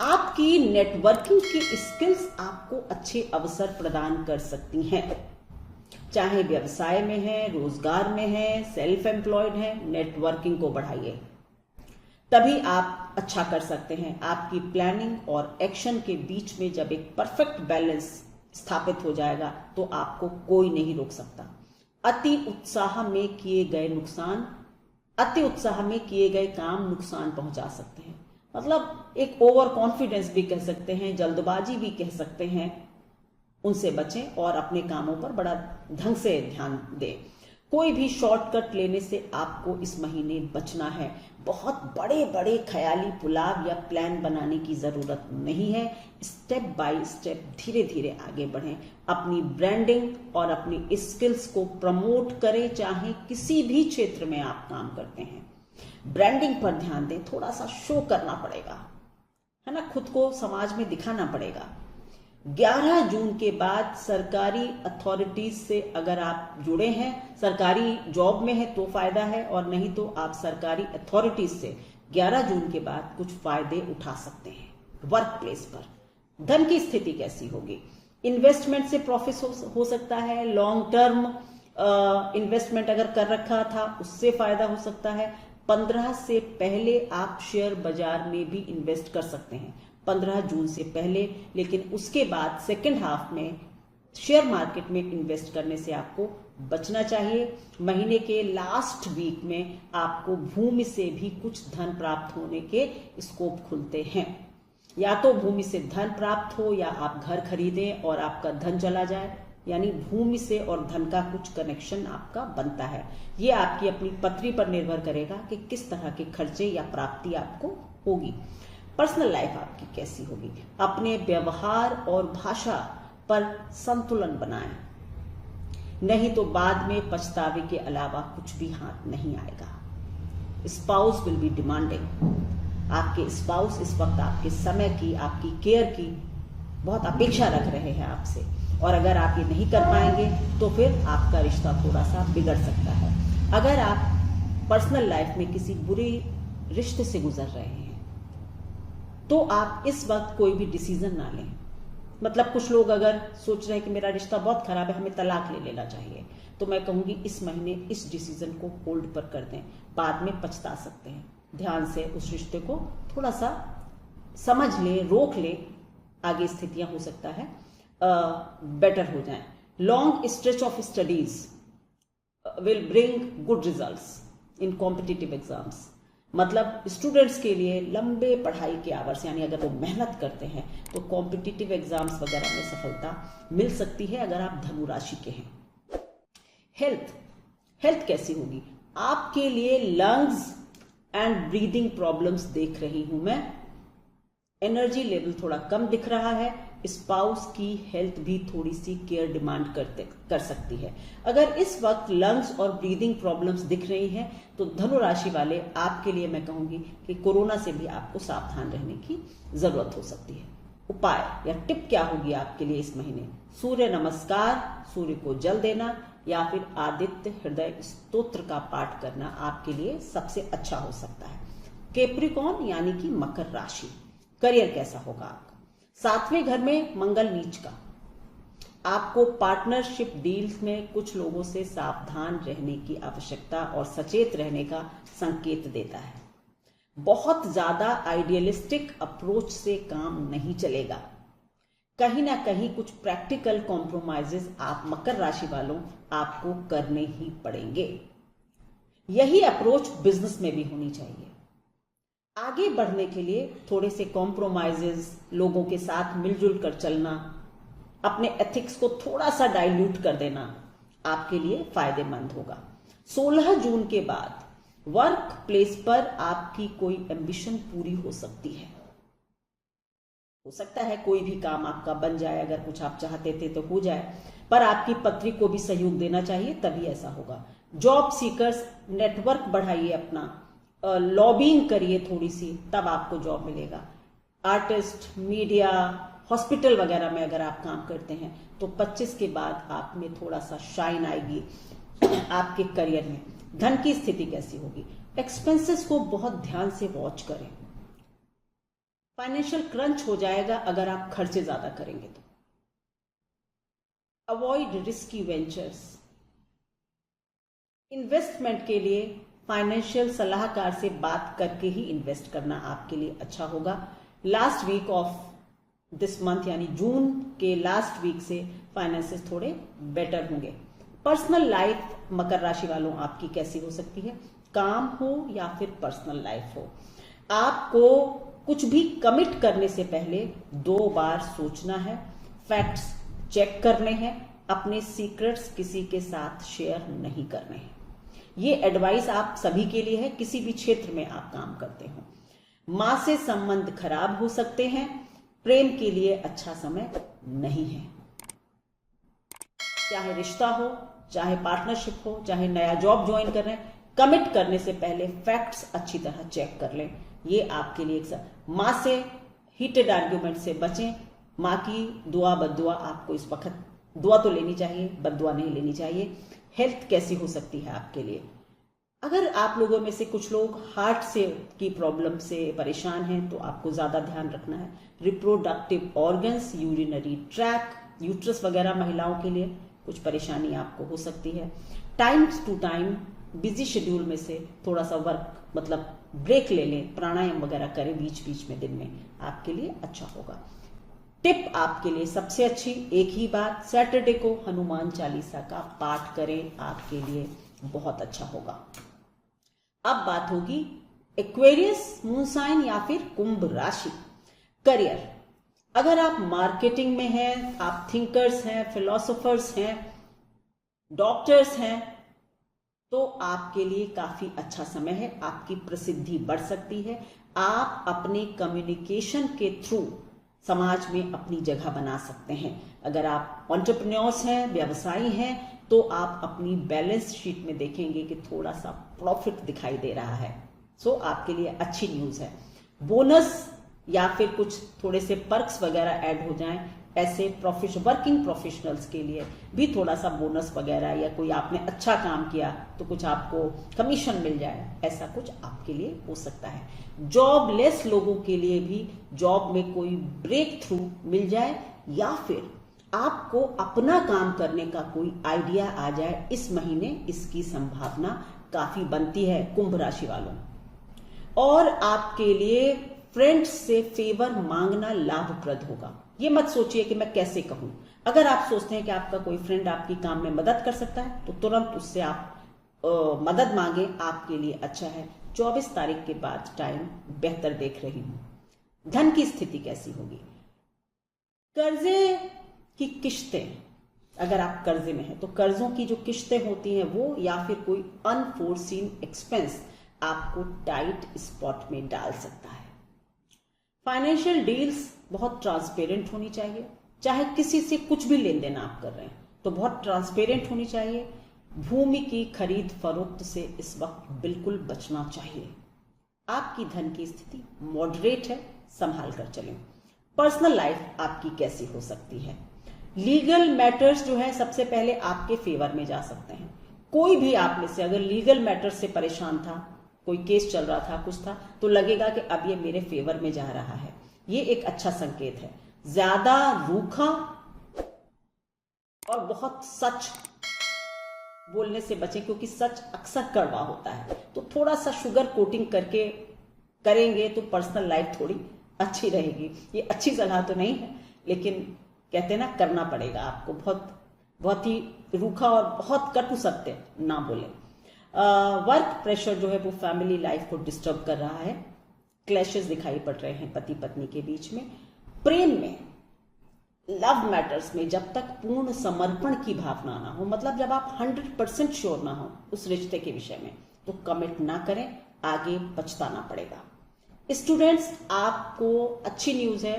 A: आपकी नेटवर्किंग की स्किल्स आपको अच्छे अवसर प्रदान कर सकती हैं। चाहे व्यवसाय में है, रोजगार में है, सेल्फ एम्प्लॉयड है, नेटवर्किंग को बढ़ाइए, तभी आप अच्छा कर सकते हैं। आपकी प्लानिंग और एक्शन के बीच में जब एक परफेक्ट बैलेंस स्थापित हो जाएगा तो आपको कोई नहीं रोक सकता। अति उत्साह में किए गए काम नुकसान पहुंचा सकते हैं। मतलब एक ओवर कॉन्फिडेंस भी कह सकते हैं, जल्दबाजी भी कह सकते हैं। उनसे बचें और अपने कामों पर बड़ा ढंग से ध्यान दें। कोई भी शॉर्टकट लेने से आपको इस महीने बचना है। बहुत बड़े बड़े ख्याली पुलाव या प्लान बनाने की जरूरत नहीं है। स्टेप बाय स्टेप धीरे धीरे आगे बढ़ें। अपनी ब्रांडिंग और अपनी स्किल्स को प्रमोट करें, चाहे किसी भी क्षेत्र में आप काम करते हैं। ब्रांडिंग पर ध्यान दें, थोड़ा सा शो करना पड़ेगा, है ना, खुद को समाज में दिखाना पड़ेगा। 11 जून के बाद सरकारी अथॉरिटीज से अगर आप जुड़े हैं, सरकारी जॉब में है तो फायदा है, और नहीं तो आप सरकारी अथॉरिटीज से 11 जून के बाद कुछ फायदे उठा सकते हैं। वर्क प्लेस पर धन की स्थिति कैसी होगी? इन्वेस्टमेंट से प्रॉफिट हो सकता है। लॉन्ग टर्म इन्वेस्टमेंट अगर कर रखा था उससे फायदा हो सकता है। 15 से पहले आप शेयर बाजार में भी इन्वेस्ट कर सकते हैं, 15 जून से पहले। लेकिन उसके बाद सेकेंड हाफ में शेयर मार्केट में इन्वेस्ट करने से आपको बचना चाहिए। महीने के लास्ट वीक में आपको भूमि से भी कुछ धन प्राप्त होने के स्कोप खुलते हैं। या तो भूमि से धन प्राप्त हो या आप घर खरीदें और आपका धन चला जाए, यानी भूमि से और धन का कुछ कनेक्शन आपका बनता है। ये आपकी अपनी पत्री पर निर्भर करेगा कि किस तरह के खर्चे या प्राप्ति आपको होगी। पर्सनल लाइफ आपकी कैसी होगी? अपने व्यवहार और भाषा पर संतुलन बनाएं, नहीं तो बाद में पछतावे के अलावा कुछ भी हाथ नहीं आएगा। Spouse will be demanding. आपके स्पाउस इस वक्त आपके समय की, आपकी केयर की बहुत अपेक्षा रख रहे हैं आपसे, और अगर आप ये नहीं कर पाएंगे तो फिर आपका रिश्ता थोड़ा सा बिगड़ सकता है। अगर आप पर्सनल लाइफ में किसी बुरे रिश्ते से गुजर रहे हैं तो आप इस वक्त कोई भी डिसीजन ना लें। मतलब कुछ लोग अगर सोच रहे हैं कि मेरा रिश्ता बहुत खराब है, हमें तलाक ले लेना चाहिए, तो मैं कहूंगी इस महीने इस डिसीजन को होल्ड पर कर दें, बाद में पछता सकते हैं। ध्यान से उस रिश्ते को थोड़ा सा समझ लें, रोक लें, आगे स्थितियां हो सकता है बेटर हो जाएं। Long stretch of studies will bring good results in competitive exams. मतलब स्टूडेंट्स के लिए लंबे पढ़ाई के आवर्स, यानी अगर वो मेहनत करते हैं तो कॉम्पिटिटिव एग्जाम्स वगैरह में सफलता मिल सकती है अगर आप धनु राशि के हैं। हेल्थ कैसी होगी? आपके लिए लंग्स एंड ब्रीदिंग प्रॉब्लम्स देख रही हूं मैं। एनर्जी लेवल थोड़ा कम दिख रहा है। स्पाउस की हेल्थ भी थोड़ी सी केयर डिमांड कर सकती है। अगर इस वक्त लंग्स और ब्रीदिंग प्रॉब्लम्स दिख रही हैं तो धनु राशि वाले आपके लिए मैं कहूंगी कि कोरोना से भी आपको सावधान रहने की जरूरत हो सकती है। उपाय या टिप क्या होगी आपके लिए इस महीने? सूर्य नमस्कार, सूर्य को जल देना, या फिर आदित्य हृदय स्तोत्र का पाठ करना आपके लिए सबसे अच्छा हो सकता है। कैप्रिकॉर्न यानी कि मकर राशि, करियर कैसा होगा आपका? 7वें घर में मंगल नीच का, आपको पार्टनरशिप डील्स में कुछ लोगों से सावधान रहने की आवश्यकता और सचेत रहने का संकेत देता है। बहुत ज्यादा आइडियलिस्टिक अप्रोच से काम नहीं चलेगा। कहीं ना कहीं कुछ प्रैक्टिकल कॉम्प्रोमाइजेस आप मकर राशि वालों आपको करने ही पड़ेंगे। यही अप्रोच बिजनेस में भी होनी चाहिए। आगे बढ़ने के लिए थोड़े से कॉम्प्रोमाइजेस, लोगों के साथ मिलजुल कर चलना, अपने एथिक्स को थोड़ा सा डाइल्यूट कर देना आपके लिए फायदेमंद होगा। 16 जून के बाद वर्क प्लेस पर आपकी कोई एम्बिशन पूरी हो सकती है। हो सकता है कोई भी काम आपका बन जाए, अगर कुछ आप चाहते थे तो हो जाए, पर आपकी पत्नी को भी सहयोग देना चाहिए, तभी ऐसा होगा। जॉब सीकर्स, नेटवर्क बढ़ाइए अपना, लॉबिंग करिए थोड़ी सी, तब आपको जॉब मिलेगा। आर्टिस्ट, मीडिया, हॉस्पिटल वगैरह में अगर आप काम करते हैं तो 25 के बाद आप में थोड़ा सा शाइन आएगी आपके करियर में। धन की स्थिति कैसी होगी? एक्सपेंसेस को बहुत ध्यान से वॉच करें। फाइनेंशियल क्रंच हो जाएगा अगर आप खर्चे ज्यादा करेंगे तो। Avoid risky ventures. इन्वेस्टमेंट के लिए फाइनेंशियल सलाहकार से बात करके ही इन्वेस्ट करना आपके लिए अच्छा होगा। Last week of this month यानी जून के लास्ट वीक से फाइनेंसेस थोड़े बेटर होंगे। पर्सनल लाइफ मकर राशि वालों आपकी कैसी हो सकती है? काम हो या फिर पर्सनल लाइफ हो, आपको कुछ भी कमिट करने से पहले 2 बार सोचना है, फैक्ट्स चेक करने हैं, अपने सीक्रेट्स किसी के साथ शेयर नहीं करने हैं। ये एडवाइस आप सभी के लिए है, किसी भी क्षेत्र में आप काम करते हो। मां से संबंध खराब हो सकते हैं, प्रेम के लिए अच्छा समय नहीं है। चाहे रिश्ता हो, चाहे पार्टनरशिप हो, चाहे नया जॉब ज्वाइन कर रहे हैं, कमिट करने से पहले फैक्ट्स अच्छी तरह चेक कर लें। ये आपके लिए मां से हीटेड आर्ग्यूमेंट से बचें। मां की दुआ बद्दुआ आपको इस वक्त, दुआ तो लेनी चाहिए, बद्दुआ नहीं लेनी चाहिए। हेल्थ कैसी हो सकती है आपके लिए? अगर आप लोगों में से कुछ लोग हार्ट से की प्रॉब्लम से परेशान हैं तो आपको ज्यादा ध्यान रखना है। Reproductive organs, urinary track, uterus वगैरह महिलाओं के लिए कुछ परेशानी आपको हो सकती है। Time to time busy schedule में से थोड़ा सा वर्क मतलब ब्रेक ले लें, प्राणायाम वगैरह करें बीच बीच में दिन में, आपके लिए अच्छा होगा। टिप आपके लिए सबसे अच्छी एक ही बात, सैटरडे को हनुमान चालीसा का पाठ करें, आपके लिए बहुत अच्छा होगा। अब बात होगी एक्वेरियस, मून साइन या फिर कुंभ राशि। करियर, अगर आप मार्केटिंग में हैं, आप थिंकर्स हैं, फिलोसोफर्स हैं, डॉक्टर्स हैं, तो आपके लिए काफी अच्छा समय है। आपकी प्रसिद्धि बढ़ सकती है। आप अपने कम्युनिकेशन के थ्रू समाज में अपनी जगह बना सकते हैं। अगर आप एंटरप्रेन्योर्स हैं, व्यवसायी हैं, तो आप अपनी बैलेंस शीट में देखेंगे कि थोड़ा सा प्रॉफिट दिखाई दे रहा है। सो आपके लिए अच्छी न्यूज है। बोनस या फिर कुछ थोड़े से पर्क्स वगैरह ऐड हो जाएं, ऐसे वर्किंग प्रोफेशनल्स के लिए भी थोड़ा सा बोनस वगैरह, या कोई आपने अच्छा काम किया तो कुछ आपको कमीशन मिल जाए, ऐसा कुछ आपके लिए हो सकता है। जॉबलेस लोगों के लिए भी जॉब में कोई ब्रेक थ्रू मिल जाए, या फिर आपको अपना काम करने का कोई आइडिया आ जाए इस महीने, इसकी संभावना काफी बनती है कुंभ राशि वालों। और आपके लिए फ्रेंड्स से फेवर मांगना लाभप्रद होगा। ये मत सोचिए कि मैं कैसे कहूं। अगर आप सोचते हैं कि आपका कोई फ्रेंड आपकी काम में मदद कर सकता है तो तुरंत उससे आप मदद मांगे, आपके लिए अच्छा है। 24 तारीख के बाद टाइम बेहतर देख रही हूं। धन की स्थिति कैसी होगी? कर्जे की किश्तें, अगर आप कर्जे में हैं तो कर्जों की जो किश्तें होती हैं वो, या फिर कोई अनफोर्सीन एक्सपेंस आपको टाइट स्पॉट में डाल सकता है। फाइनेंशियल डील्स बहुत ट्रांसपेरेंट होनी चाहिए। चाहे किसी से कुछ भी लेन देन आप कर रहे हैं तो बहुत ट्रांसपेरेंट होनी चाहिए। भूमि की खरीद फरोख्त से इस वक्त बिल्कुल बचना चाहिए। आपकी धन की स्थिति मॉडरेट है, संभाल कर चलें। पर्सनल लाइफ आपकी कैसी हो सकती है? लीगल मैटर्स जो है सबसे पहले आपके फेवर में जा सकते हैं। कोई भी आप में से अगर लीगल मैटर्स से परेशान था, कोई केस चल रहा था, कुछ था, तो लगेगा कि अब ये मेरे फेवर में जा रहा है। ये एक अच्छा संकेत है। ज्यादा रूखा और बहुत सच बोलने से बचें, क्योंकि सच अक्सर कड़वा होता है। तो थोड़ा सा शुगर कोटिंग करके करेंगे तो पर्सनल लाइफ थोड़ी अच्छी रहेगी। ये अच्छी सलाह तो नहीं है, लेकिन कहते हैं ना, करना पड़ेगा आपको। बहुत ही रूखा और बहुत कटु सत्य ना बोले। वर्क प्रेशर जो है वो फैमिली लाइफ को डिस्टर्ब कर रहा है। क्लैशेस दिखाई पड़ रहे हैं पति पत्नी के बीच में। प्रेम में, लव मैटर्स में जब तक पूर्ण समर्पण की भावना ना हो, मतलब जब आप 100% श्योर ना हो उस रिश्ते के विषय में, तो कमिट ना करें, आगे पछताना पड़ेगा। स्टूडेंट्स, आपको अच्छी न्यूज है,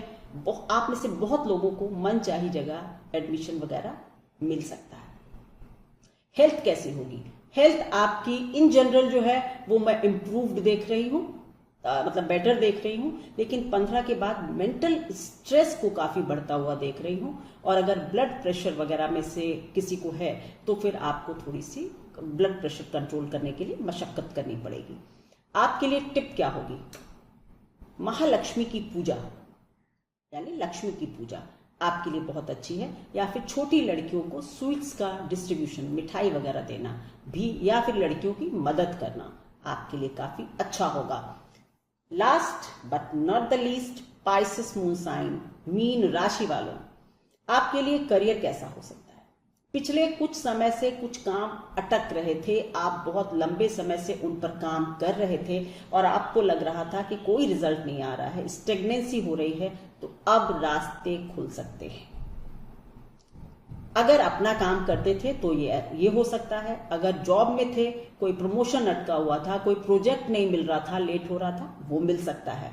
A: आप में से बहुत लोगों को मनचाही जगह एडमिशन वगैरह मिल सकता है। हेल्थ कैसी होगी? हेल्थ आपकी इन जनरल जो है वो मैं इम्प्रूव्ड देख रही हूँ, मतलब बेटर देख रही हूँ, लेकिन 15 के बाद मेंटल स्ट्रेस को काफी बढ़ता हुआ देख रही हूँ। और अगर ब्लड प्रेशर वगैरह में से किसी को है तो फिर आपको थोड़ी सी ब्लड प्रेशर कंट्रोल करने के लिए मशक्कत करनी पड़ेगी। आपके लिए टिप क्या होगी? महालक्ष्मी की पूजा, यानी लक्ष्मी की पूजा आपके लिए बहुत अच्छी है। या फिर छोटी लड़कियों को स्वीट्स का डिस्ट्रीब्यूशन, मिठाई वगैरह देना भी, या फिर लड़कियों की मदद करना आपके लिए काफी अच्छा होगा। Last but not the least, Pisces moon sign, मीन राशि वालों, आपके लिए करियर कैसा हो सकता है? पिछले कुछ समय से कुछ काम अटक रहे थे, आप बहुत लंबे समय से उन पर काम कर रहे थे और आपको लग रहा था कि कोई रिजल्ट नहीं आ रहा है, स्टेग्नेंसी हो रही है, तो अब रास्ते खुल सकते हैं। अगर अपना काम करते थे तो ये हो सकता है। अगर जॉब में थे, कोई प्रमोशन अटका हुआ था, कोई प्रोजेक्ट नहीं मिल रहा था, लेट हो रहा था, वो मिल सकता है।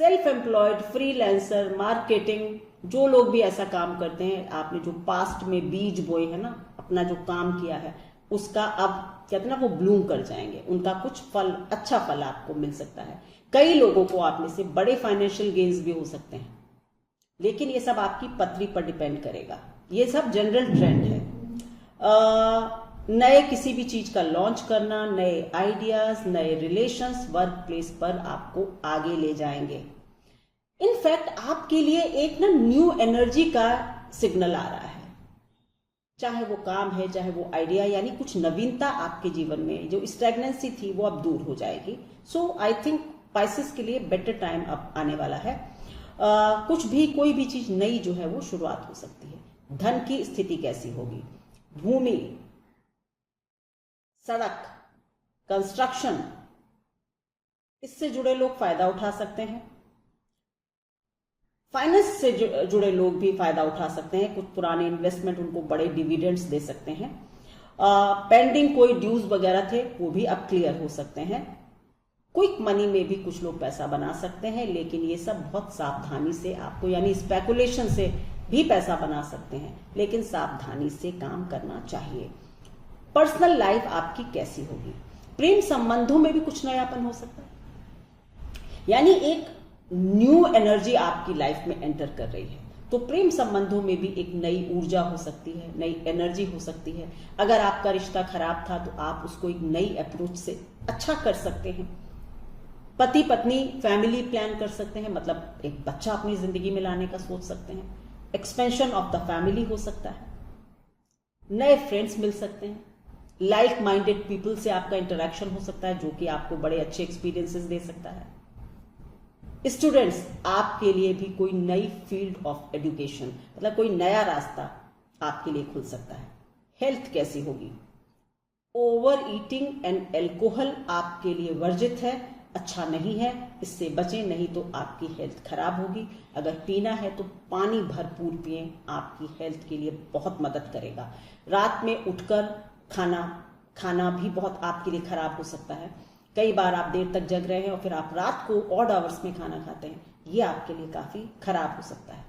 A: सेल्फ एम्प्लॉयड, फ्रीलांसर, मार्केटिंग, जो लोग भी ऐसा काम करते हैं, आपने जो पास्ट में बीज बोए हैं ना, अपना जो काम किया है, उसका अब कहते हैं ना वो ब्लूम कर जाएंगे, उनका कुछ फल, अच्छा फल आपको मिल सकता है। कई लोगों को आप में से बड़े फाइनेंशियल गेन्स भी हो सकते हैं, लेकिन ये सब आपकी पत्री पर डिपेंड करेगा। ये सब जनरल ट्रेंड है। नए किसी भी चीज का लॉन्च करना, नए आइडियाज, नए रिलेशंस वर्क प्लेस पर आपको आगे ले जाएंगे। इनफैक्ट आपके लिए एक ना न्यू एनर्जी का सिग्नल आ रहा है, चाहे वो काम है, चाहे वो आइडिया, यानी कुछ नवीनता आपके जीवन में, जो स्टैग्नेंसी थी वो अब दूर हो जाएगी। सो आई थिंक पाइसेस के लिए बेटर टाइम अब आने वाला है। कुछ भी, कोई भी चीज नई जो है वो शुरुआत हो सकती है। धन की स्थिति कैसी होगी? भूमि, सड़क, कंस्ट्रक्शन, इससे जुड़े लोग फायदा उठा सकते हैं। फाइनेंस से जुड़े लोग भी फायदा उठा सकते हैं। कुछ पुराने इन्वेस्टमेंट उनको बड़े डिविडेंड्स दे सकते हैं। पेंडिंग कोई ड्यूज वगैरह थे वो भी अब क्लियर हो सकते हैं। क्विक मनी में भी कुछ लोग पैसा बना सकते हैं, लेकिन ये सब बहुत सावधानी से आपको, यानी स्पेकुलेशन से भी पैसा बना सकते हैं, लेकिन सावधानी से काम करना चाहिए। पर्सनल लाइफ आपकी कैसी होगी? प्रेम संबंधों में भी कुछ नयापन हो सकता है, यानी एक न्यू एनर्जी आपकी लाइफ में एंटर कर रही है। तो प्रेम संबंधों में भी एक नई ऊर्जा हो सकती है, नई एनर्जी हो सकती है। अगर आपका रिश्ता खराब था तो आप उसको एक नई अप्रोच से अच्छा कर सकते हैं। पति पत्नी फैमिली प्लान कर सकते हैं, मतलब एक बच्चा अपनी जिंदगी में लाने का सोच सकते हैं। एक्सपेंशन ऑफ द फैमिली हो सकता है। नए फ्रेंड्स मिल सकते हैं। लाइक माइंडेड पीपल से आपका इंटरेक्शन हो सकता है, जो कि आपको बड़े अच्छे एक्सपीरियंसेस दे सकता है। स्टूडेंट्स, आपके लिए भी कोई नई फील्ड ऑफ एजुकेशन, मतलब कोई नया रास्ता आपके लिए खुल सकता है। हेल्थ कैसी होगी? ओवर ईटिंग एंड एल्कोहल आपके लिए वर्जित है, अच्छा नहीं है, इससे बचें, नहीं तो आपकी हेल्थ खराब होगी। अगर पीना है तो पानी भरपूर पिएं, आपकी हेल्थ के लिए बहुत मदद करेगा। रात में उठकर खाना भी बहुत आपके लिए खराब हो सकता है। कई बार आप देर तक जग रहे हैं और फिर आप रात को ऑड आवर्स में खाना खाते हैं, ये आपके लिए काफी खराब हो सकता है।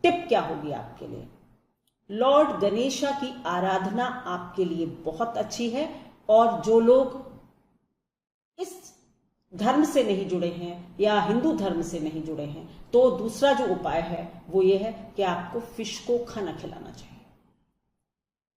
A: टिप क्या होगी आपके लिए? लॉर्ड गणेशा की आराधना आपके लिए बहुत अच्छी है, और जो लोग इस धर्म से नहीं जुड़े हैं या हिंदू धर्म से नहीं जुड़े हैं, तो दूसरा जो उपाय है वो ये है कि आपको फिश को खाना खिलाना चाहिए।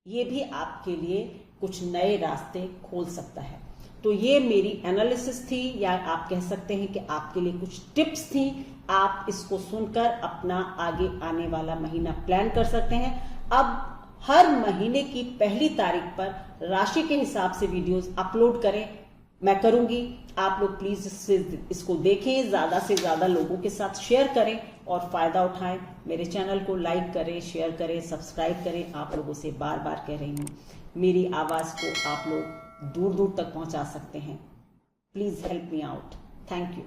A: ये भी आपके लिए कुछ नए रास्ते खोल सकता है। तो ये मेरी एनालिसिस थी, या आप कह सकते हैं कि आपके लिए कुछ टिप्स थी। आप इसको सुनकर अपना आगे आने वाला महीना प्लान कर सकते हैं। अब हर महीने की पहली तारीख पर राशि के हिसाब से वीडियोस अपलोड करें, मैं करूंगी। आप लोग प्लीज इसको देखें, ज्यादा से ज्यादा लोगों के साथ शेयर करें और फायदा उठाएं। मेरे चैनल को लाइक करें, शेयर करें, सब्सक्राइब करें। आप लोगों से बार बार कह रही हूं, मेरी आवाज को आप लोग दूर दूर तक पहुंचा सकते हैं। Please help me out. Thank you.